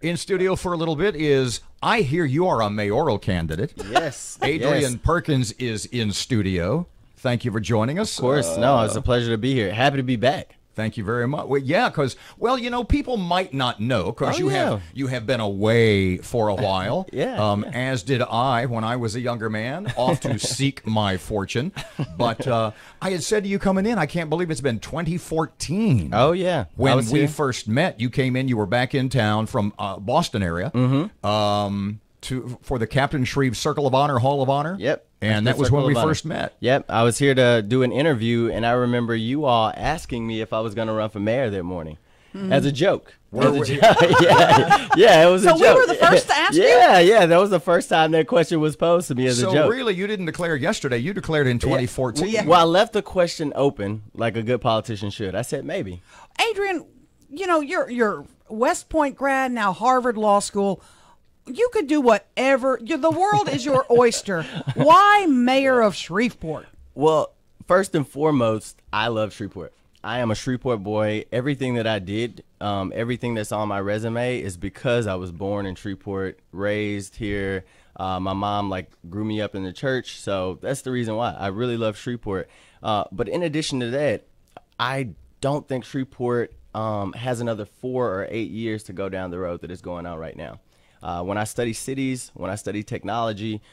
In studio for a little bit is, I hear you are a mayoral candidate. Yes. Adrian Perkins is in studio. Thank you for joining us. Of course. No, it's a pleasure to be here. Happy to be back. Thank you very much. Well, yeah, because, well, you know, people might not know, because you have been away for a while. As did I when I was a younger man, off to seek my fortune. But I had said to you coming in, I can't believe it's been 2014. Oh, yeah. When we first met, you came in, you were back in town from Boston area. For the Captain Shreve Circle of Honor, Hall of Honor. Yep. And that was when we first met. Yep. I was here to do an interview, and I remember you all asking me if I was going to run for mayor that morning as a joke. Yeah, it was a joke. So we were the first to ask you? Yeah. That was the first time that question was posed to me as a joke. So really, you didn't declare yesterday. You declared in 2014. Well, I left the question open like a good politician should. I said maybe. Adrian, you know, you're West Point grad, now Harvard Law School. You could do whatever. The world is your oyster. Why mayor of Shreveport? Well, first and foremost, I love Shreveport. I am a Shreveport boy. Everything that I did, everything that's on my resume is because I was born in Shreveport, raised here. My mom grew me up in the church, so that's the reason why. I really love Shreveport. But in addition to that, I don't think Shreveport has another 4 or 8 years to go down the road that is going on right now. When I study cities, when I study technology,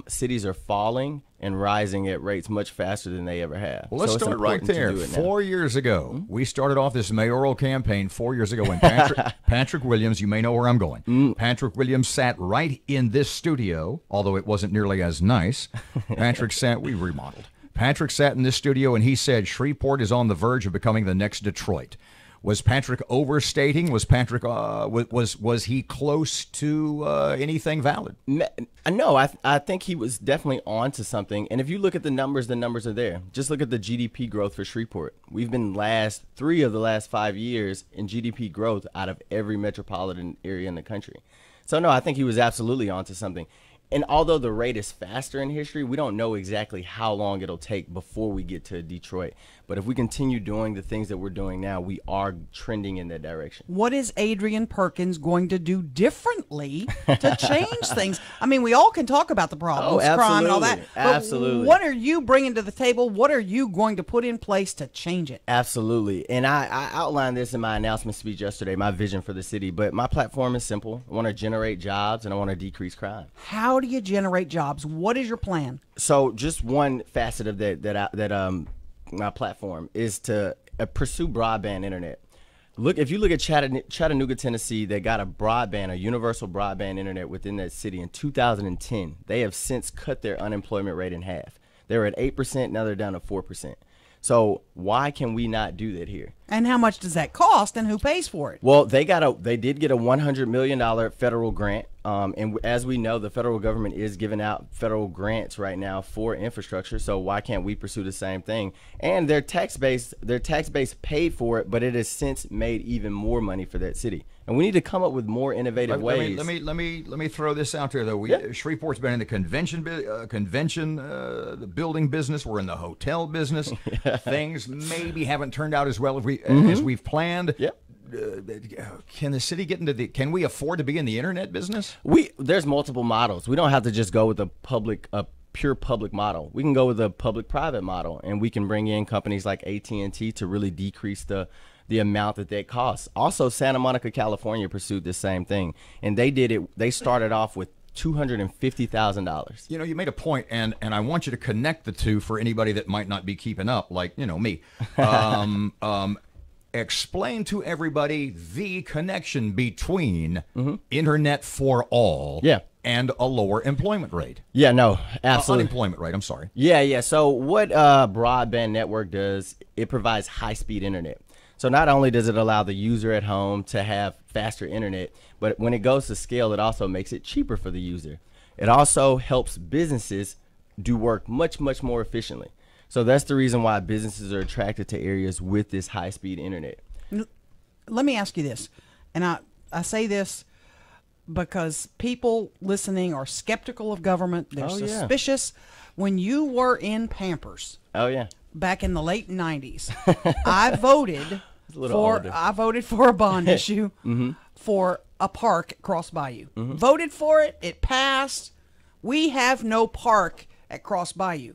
cities are falling and rising at rates much faster than they ever have. Well, let's start right there. 4 years ago, we started off this mayoral campaign 4 years ago when Patrick Williams, you may know where I'm going, Patrick Williams sat right in this studio, although it wasn't nearly as nice. We remodeled. Patrick sat in this studio and he said Shreveport is on the verge of becoming the next Detroit. Was Patrick overstating? Was Patrick was he close to anything valid? No, I think he was definitely on to something. And if you look at the numbers are there. Just look at the GDP growth for Shreveport. We've been 3 of the last 5 years in GDP growth out of every metropolitan area in the country. So no, I think he was absolutely on to something. And although the rate is faster in history, we don't know exactly how long it'll take before we get to Detroit. But if we continue doing the things that we're doing now, we are trending in that direction. What is Adrian Perkins going to do differently to change things? I mean, we all can talk about the problems, crime and all that. Absolutely. What are you bringing to the table? What are you going to put in place to change it? Absolutely. And I outlined this in my announcement speech yesterday, my vision for the city. But my platform is simple. I want to generate jobs and I want to decrease crime. How do you generate jobs? What is your plan? So just one facet of that my platform is to pursue broadband internet. If you look at Chattanooga, Tennessee, they got a universal broadband internet within that city in 2010. They have since cut their unemployment rate in half. They were at 8%, now they're down to 4%. So why can we not do that here? And how much does that cost, and who pays for it? Well, they did get a $100 million federal grant. And as we know, the federal government is giving out federal grants right now for infrastructure. So why can't we pursue the same thing? And their tax base paid for it, but it has since made even more money for that city. And we need to come up with more innovative ways. Let me throw this out there though. Shreveport's been in the convention building business. We're in the hotel business. Things maybe haven't turned out as well as we've planned. Can the city get into can we afford to be in the internet business? There's multiple models. We don't have to just go with a pure public model. We can go with a public-private model, and we can bring in companies like AT&T to really decrease the amount that costs. Also, Santa Monica, California pursued the same thing, and they did it. They started off with $250,000. You know, you made a point, and I want you to connect the two for anybody that might not be keeping up, like me. Explain to everybody the connection between internet for all and a lower employment rate. Yeah, no, absolutely. Unemployment rate, I'm sorry. Yeah. So what broadband network does, it provides high-speed internet. So not only does it allow the user at home to have faster internet, but when it goes to scale, it also makes it cheaper for the user. It also helps businesses do work much, much more efficiently. So that's the reason why businesses are attracted to areas with this high-speed internet. Let me ask you this, and I say this because people listening are skeptical of government. They're suspicious. When you were in Pampers, back in the late 90s, I voted for a bond issue for a park at Cross Bayou. Voted for it. It passed. We have no park at Cross Bayou.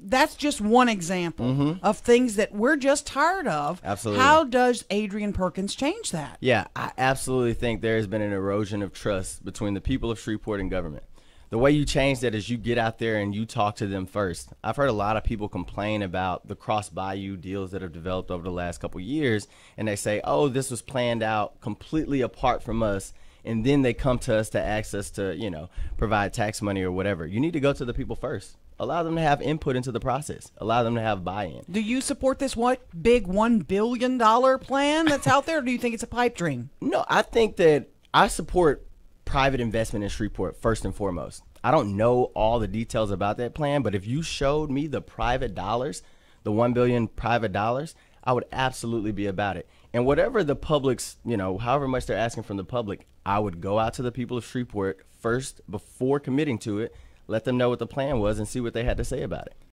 That's just one example of things that we're just tired of. Absolutely. How does Adrian Perkins change that? Yeah, I absolutely think there has been an erosion of trust between the people of Shreveport and government. The way you change that is you get out there and you talk to them first. I've heard a lot of people complain about the Cross Bayou deals that have developed over the last couple of years, and they say, oh, this was planned out completely apart from us, and then they come to us to ask us to, you know, provide tax money or whatever. You need to go to the people first. Allow them to have input into the process. Allow them to have buy-in. Do you support this big $1 billion plan that's out there, or do you think it's a pipe dream? No, I think that I support private investment in Shreveport first and foremost. I don't know all the details about that plan, but if you showed me the private dollars, the $1 billion private dollars, I would absolutely be about it. And whatever the public's, you know, however much they're asking from the public, I would go out to the people of Shreveport first before committing to it, let them know what the plan was and see what they had to say about it.